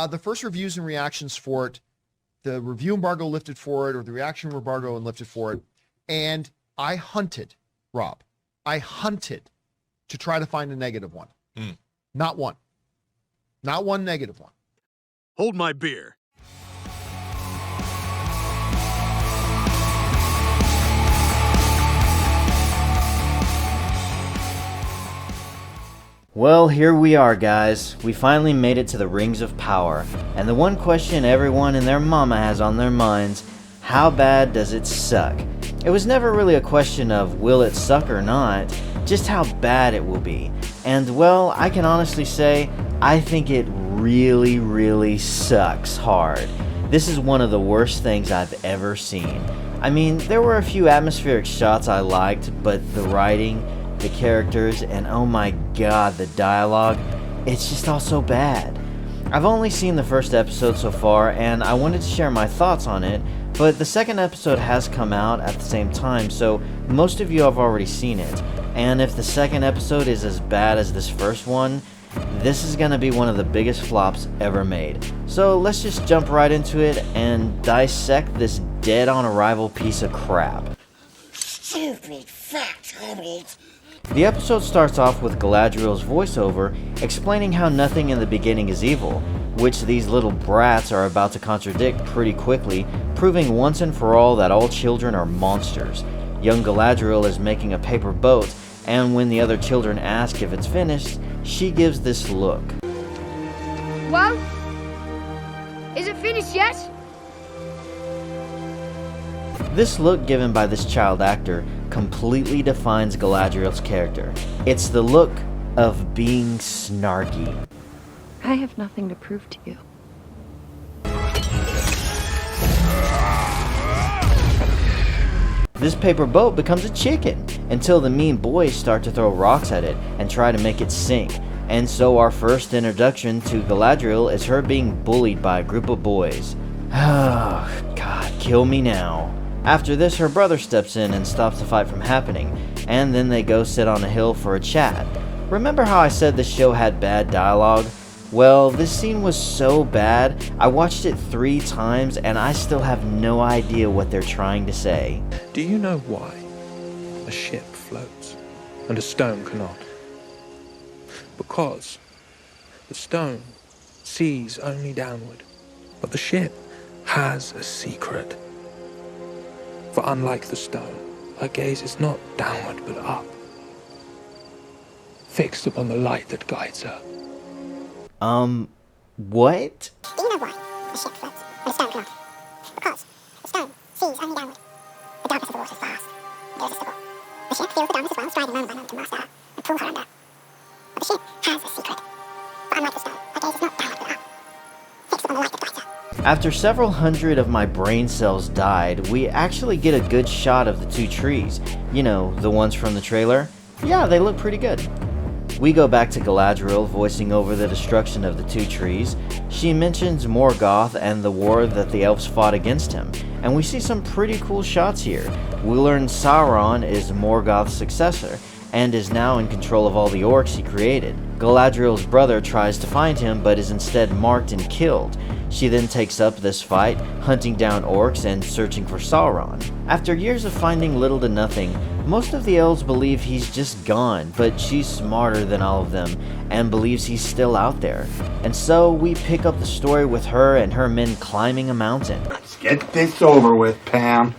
the first reviews and reactions for it, the review embargo lifted for it, or the reaction embargo and lifted for it. And I hunted, Rob. I hunted to try to find a negative one. Not one. Not one negative one. Hold my beer. Well, here we are, guys. We finally made it to the Rings of Power, and the one question everyone and their mama has on their minds, how bad does it suck? It was never really a question of will it suck or not, just how bad it will be. And well, I can honestly say, I think it really, really sucks hard. This is one of the worst things I've ever seen. I mean, there were a few atmospheric shots I liked, but the writing, the characters, and oh my god, the dialogue, it's just all so bad. I've only seen the first episode so far, and I wanted to share my thoughts on it, but the second episode has come out at the same time, so most of you have already seen it. And if the second episode is as bad as this first one, this is gonna be one of the biggest flops ever made. So let's just jump right into it and dissect this dead on arrival piece of crap. Stupid fat hobbit. The episode starts off with Galadriel's voiceover explaining how nothing in the beginning is evil, which these little brats are about to contradict pretty quickly, proving once and for all that all children are monsters. Young Galadriel is making a paper boat, and when the other children ask if it's finished, she gives this look. Well, is it finished yet? This look given by this child actor completely defines Galadriel's character. It's the look of being snarky. I have nothing to prove to you. This paper boat becomes a chicken until the mean boys start to throw rocks at it and try to make it sink. And so our first introduction to Galadriel is her being bullied by a group of boys. Oh, God, kill me now. After this, her brother steps in and stops the fight from happening, and then they go sit on a hill for a chat. Remember how I said the show had bad dialogue? Well, this scene was so bad, I watched it 3 times and I still have no idea what they're trying to say. Do you know why a ship floats and a stone cannot? Because the stone sees only downward, but the ship has a secret. For unlike the stone, her gaze is not downward but up, fixed upon the light that guides her. What? Do you know why a ship floats and a stone cannot? Because the stone sees only downward. The darkness of the water is vast and irresistible. The ship feels the darkness as well, striving moment by moment to master her and pull her under. But the ship has a secret. For unlike the stone, her gaze is not downward but up, fixed upon the light that guides her. After several hundred of my brain cells died, we actually get a good shot of the 2 trees. You know, the ones from the trailer? Yeah, they look pretty good. We go back to Galadriel voicing over the destruction of the 2 trees. She mentions Morgoth and the war that the elves fought against him, and we see some pretty cool shots here. We learn Sauron is Morgoth's successor, and is now in control of all the orcs he created. Galadriel's brother tries to find him, but is instead marked and killed. She then takes up this fight, hunting down orcs and searching for Sauron. After years of finding little to nothing, most of the elves believe he's just gone, but she's smarter than all of them and believes he's still out there. And so we pick up the story with her and her men climbing a mountain. Let's get this over with, Pam.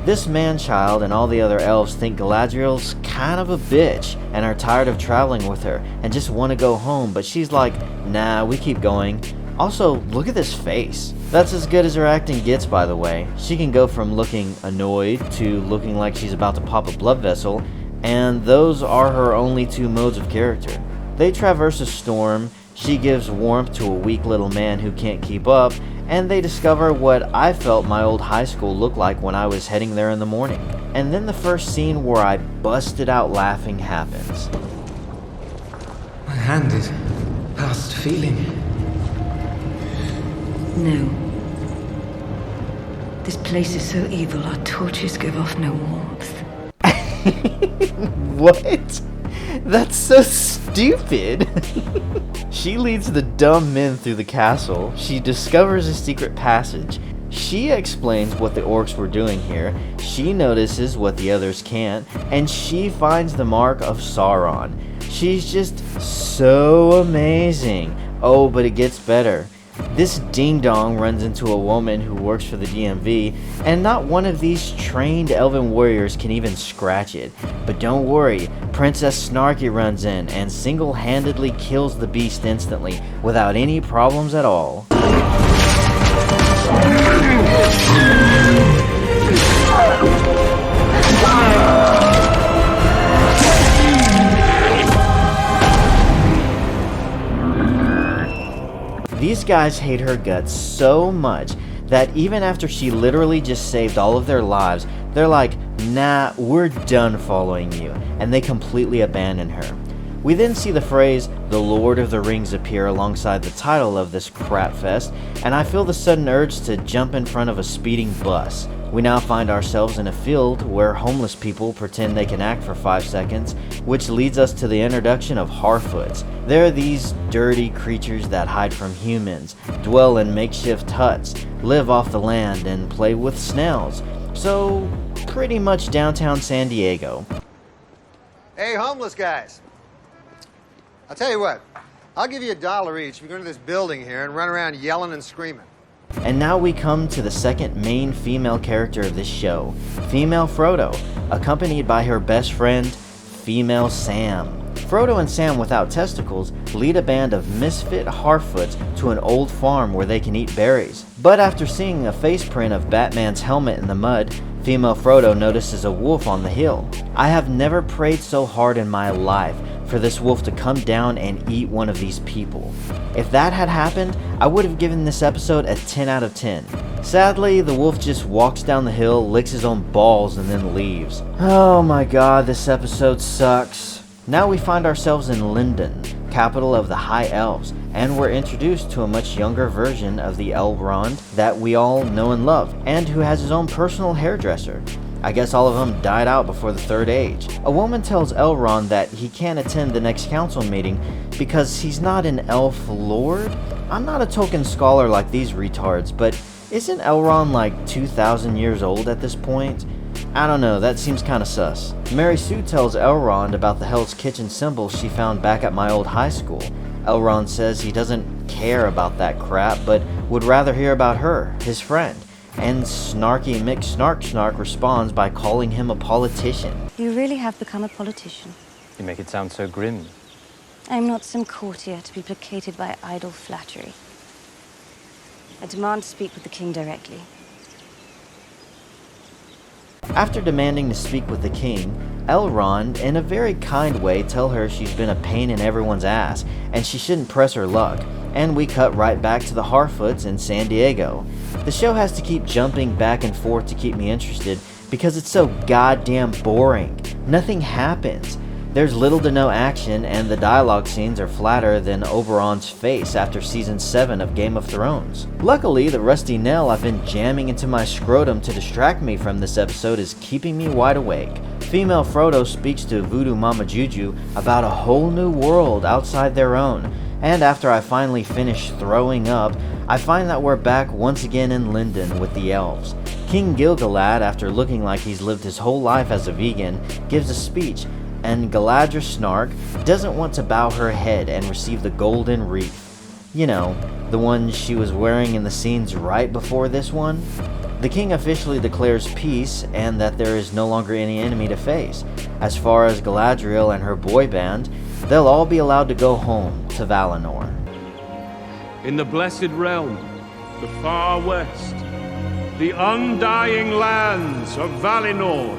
This man-child and all the other elves think Galadriel's kind of a bitch and are tired of traveling with her and just want to go home, but she's like, nah, we keep going. Also, look at this face. That's as good as her acting gets, by the way. She can go from looking annoyed to looking like she's about to pop a blood vessel, and those are her only 2 modes of character. They traverse a storm, she gives warmth to a weak little man who can't keep up, and they discover what I felt my old high school looked like when I was heading there in the morning. And then the first scene where I busted out laughing happens. My hand is past feeling. No. This place is so evil, our torches give off no warmth. What? That's so stupid. She leads the dumb men through the castle. She discovers a secret passage. She explains what the orcs were doing here. She notices what the others can't. And she finds the mark of Sauron. She's just so amazing. Oh, but it gets better. This ding-dong runs into a woman who works for the DMV, and not one of these trained elven warriors can even scratch it. But don't worry, Princess Snarky runs in and single-handedly kills the beast instantly, without any problems at all. These guys hate her guts so much that even after she literally just saved all of their lives, they're like, nah, we're done following you, and they completely abandon her. We then see the phrase, "The Lord of the Rings" appear alongside the title of this crap fest, and I feel the sudden urge to jump in front of a speeding bus. We now find ourselves in a field where homeless people pretend they can act for 5 seconds, which leads us to the introduction of Harfoots. They're these dirty creatures that hide from humans, dwell in makeshift huts, live off the land, and play with snails. So, pretty much downtown San Diego. Hey, homeless guys. I'll tell you what, I'll give you $1 each if you go into this building here and run around yelling and screaming. And now we come to the second main female character of this show, female Frodo, accompanied by her best friend, female Sam. Frodo and Sam without testicles lead a band of misfit Harfoots to an old farm where they can eat berries. But after seeing a face print of Batman's helmet in the mud, female Frodo notices a wolf on the hill. I have never prayed so hard in my life for this wolf to come down and eat one of these people. If that had happened, I would have given this episode a 10 out of 10. Sadly, the wolf just walks down the hill, licks his own balls, and then leaves. Oh my god, this episode sucks. Now we find ourselves in Linden, capital of the High Elves, and we're introduced to a much younger version of the Elrond that we all know and love, and who has his own personal hairdresser. I guess all of them died out before the Third Age. A woman tells Elrond that he can't attend the next council meeting because he's not an elf lord? I'm not a token scholar like these retards, but isn't Elrond like 2,000 years old at this point? I don't know, that seems kinda sus. Mary Sue tells Elrond about the Hell's Kitchen symbol she found back at my old high school. Elrond says he doesn't care about that crap, but would rather hear about her, his friend. And Snarky McSnark responds by calling him a politician. You really have become a politician. You make it sound so grim. I'm not some courtier to be placated by idle flattery. I demand to speak with the king directly. After demanding to speak with the king, Elrond, in a very kind way, tell her she's been a pain in everyone's ass, and she shouldn't press her luck. And we cut right back to the Harfoots in San Diego. The show has to keep jumping back and forth to keep me interested because it's so goddamn boring. Nothing happens. There's little to no action, and the dialogue scenes are flatter than Oberon's face after season 7 of Game of Thrones. Luckily, the rusty nail I've been jamming into my scrotum to distract me from this episode is keeping me wide awake. Female Frodo speaks to Voodoo Mama Juju about a whole new world outside their own, and after I finally finish throwing up, I find that we're back once again in Linden with the elves. King Gil-galad, after looking like he's lived his whole life as a vegan, gives a speech, and Galadriel Snark doesn't want to bow her head and receive the golden wreath. You know, the one she was wearing in the scenes right before this one. The king officially declares peace and that there is no longer any enemy to face. As far as Galadriel and her boy band, they'll all be allowed to go home to Valinor. In the blessed realm, the far west, the undying lands of Valinor.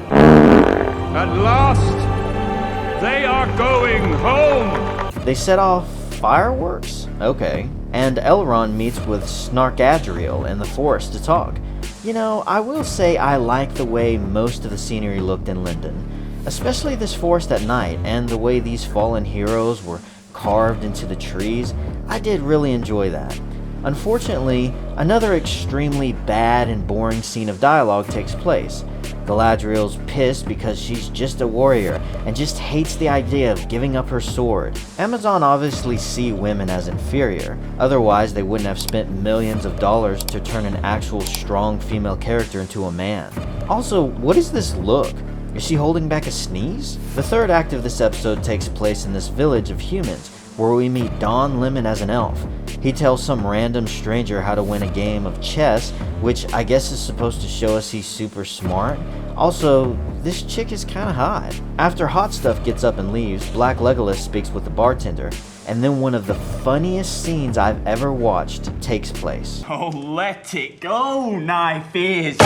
At last, they are going home! They set off fireworks? Okay. And Elrond meets with Snarkadriel in the forest to talk. You know, I will say I like the way most of the scenery looked in Linden. Especially this forest at night, and the way these fallen heroes were carved into the trees. I did really enjoy that. Unfortunately, another extremely bad and boring scene of dialogue takes place. Galadriel's pissed because she's just a warrior and just hates the idea of giving up her sword. Amazon obviously see women as inferior, otherwise they wouldn't have spent millions of dollars to turn an actual strong female character into a man. Also, what is this look? Is she holding back a sneeze? The third act of this episode takes place in this village of humans, where we meet Don Lemon as an elf. He tells some random stranger how to win a game of chess, which I guess is supposed to show us he's super smart. Also, this chick is kinda hot. After Hot Stuff gets up and leaves, Black Legolas speaks with the bartender, and then one of the funniest scenes I've ever watched takes place. Oh, let it go, knife is.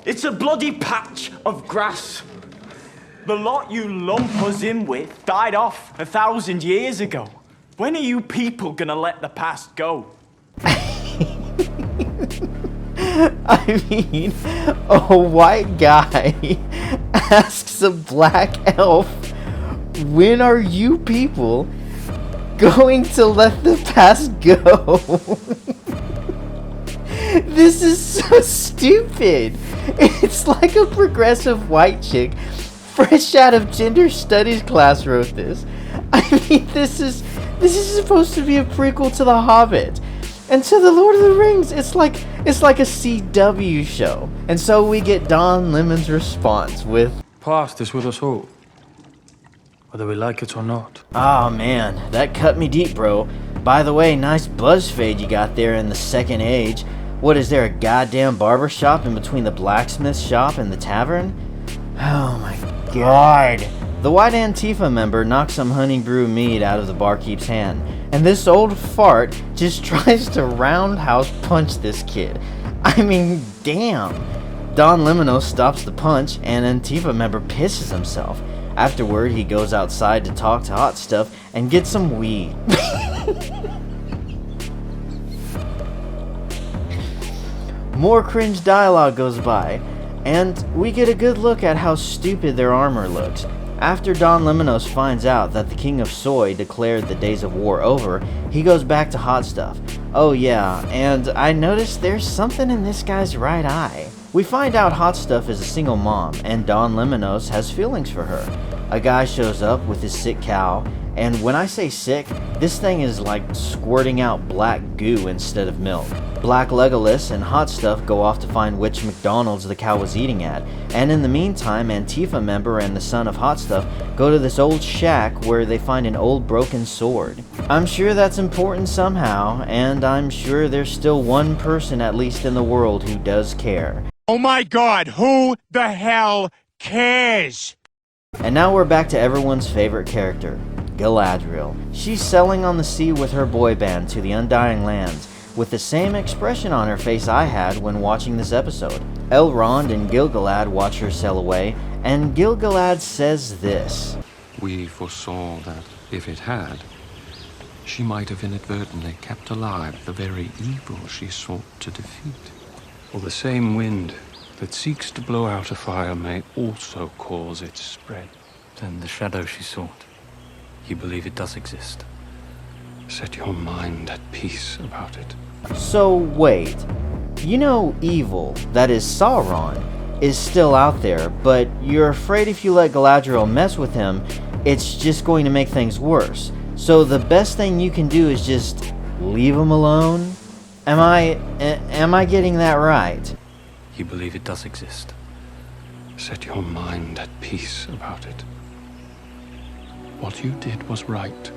It's a bloody patch of grass. The lot you lump us in with died off 1,000 years ago. When are you people gonna let the past go? I mean, a white guy asks a black elf, when are you people going to let the past go? This is so stupid. It's like a progressive white chick fresh out of gender studies class wrote this. I mean, this is supposed to be a prequel to The Hobbit. And to The Lord of the Rings, it's like a CW show. And so we get Don Lemon's response with, Past is with us all, whether we like it or not. "Oh man, that cut me deep, bro. By the way, nice buzz fade you got there in the Second Age. What, is there a goddamn barber shop in between the blacksmith shop and the tavern?" Oh my god. The white Antifa member knocks some honey brew mead out of the barkeep's hand, and this old fart just tries to roundhouse punch this kid. I mean, damn. Don Lemon stops the punch, and Antifa member pisses himself. Afterward, he goes outside to talk to Hot Stuff and get some weed. More cringe dialogue goes by, and we get a good look at how stupid their armor looks. After Don Lemonos finds out that the King of Soy declared the days of war over, he goes back to Hot Stuff. Oh yeah, and I noticed there's something in this guy's right eye. We find out Hot Stuff is a single mom, and Don Lemonos has feelings for her. A guy shows up with his sick cow, and when I say sick, this thing is like squirting out black goo instead of milk. Black Legolas and Hot Stuff go off to find which McDonald's the cow was eating at, and in the meantime, Antifa member and the son of Hot Stuff go to this old shack where they find an old broken sword. I'm sure that's important somehow, and I'm sure there's still one person at least in the world who does care. Oh my god, who the hell cares? And now we're back to everyone's favorite character, Galadriel. She's sailing on the sea with her boy band to the Undying Lands, with the same expression on her face I had when watching this episode. Elrond and Gil-galad watch her sail away, and Gil-galad says this. We foresaw that if it had, she might have inadvertently kept alive the very evil she sought to defeat. For the same wind that seeks to blow out a fire may also cause its spread. Then the shadow she sought, you believe it does exist? Set your mind at peace about it. So wait, you know evil, that is Sauron, is still out there, but you're afraid if you let Galadriel mess with him, it's just going to make things worse. So the best thing you can do is just leave him alone? Am I getting that right? You believe it does exist? Set your mind at peace about it. What you did was right.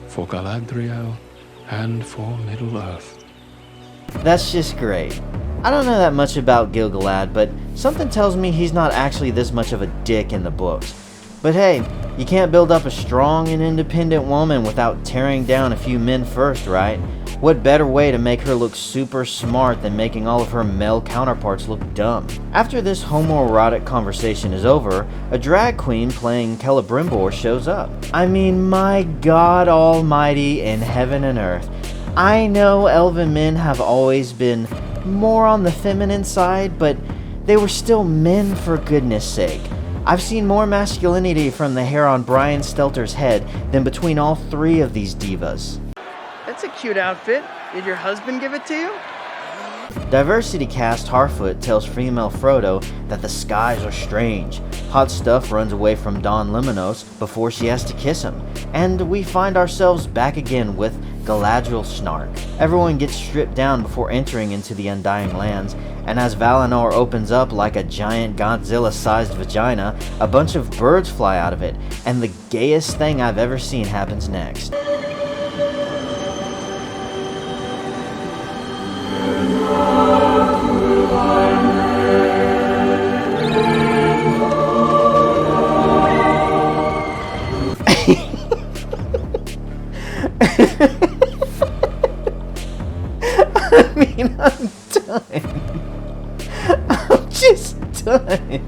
For Galadriel and for Middle-earth. That's just great. I don't know that much about Gil-galad, but something tells me he's not actually this much of a dick in the books. But hey, you can't build up a strong and independent woman without tearing down a few men first, right? What better way to make her look super smart than making all of her male counterparts look dumb? After this homoerotic conversation is over, a drag queen playing Celebrimbor shows up. I mean, my God almighty in heaven and earth. I know elven men have always been more on the feminine side, but they were still men for goodness sake. I've seen more masculinity from the hair on Brian Stelter's head than between all three of these divas. That's a cute outfit. Did your husband give it to you? Diversity cast Harfoot tells female Frodo that the skies are strange. Hot Stuff runs away from Don Lemnos before she has to kiss him. And we find ourselves back again with Galadriel snark. Everyone gets stripped down before entering into the Undying Lands, and as Valinor opens up like a giant Godzilla-sized vagina, a bunch of birds fly out of it, and the gayest thing I've ever seen happens next. I mean, I'm done. I'm just done.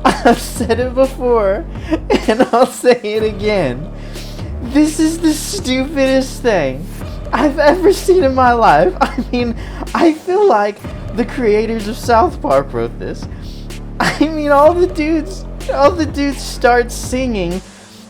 I've said it before, and I'll say it again. This is the stupidest thing I've ever seen in my life. I mean, I feel like the creators of South Park wrote this. I mean, all the dudes start singing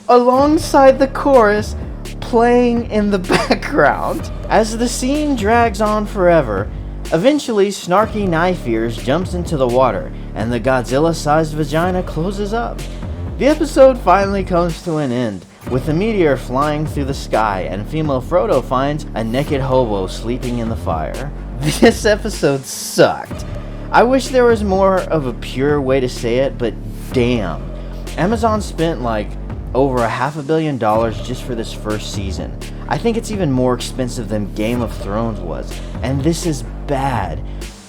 alongside the chorus playing in the background. As the scene drags on forever, eventually Snarky Knife Ears jumps into the water and the Godzilla-sized vagina closes up. The episode finally comes to an end, with a meteor flying through the sky and female Frodo finds a naked hobo sleeping in the fire. This episode sucked. I wish there was more of a pure way to say it, but damn. Amazon spent like over $500 million just for this first season. I think it's even more expensive than Game of Thrones was, and this is bad.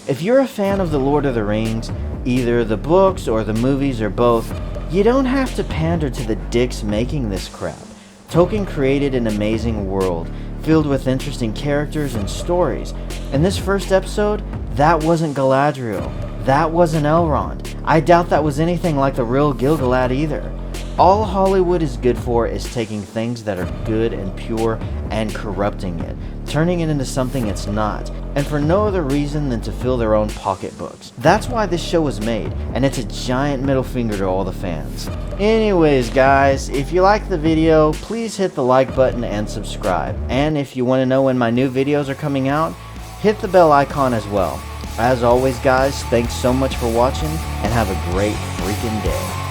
If you're a fan of The Lord of the Rings, either the books or the movies or both, you don't have to pander to the dicks making this crap. Tolkien created an amazing world, filled with interesting characters and stories. In this first episode, that wasn't Galadriel. That wasn't Elrond. I doubt that was anything like the real Gil-galad either. All Hollywood is good for is taking things that are good and pure and corrupting it, turning it into something it's not, and for no other reason than to fill their own pocketbooks. That's why this show was made, and it's a giant middle finger to all the fans. Anyways guys, if you liked the video, please hit the like button and subscribe. And if you want to know when my new videos are coming out, hit the bell icon as well. As always guys, thanks so much for watching, and have a great freaking day.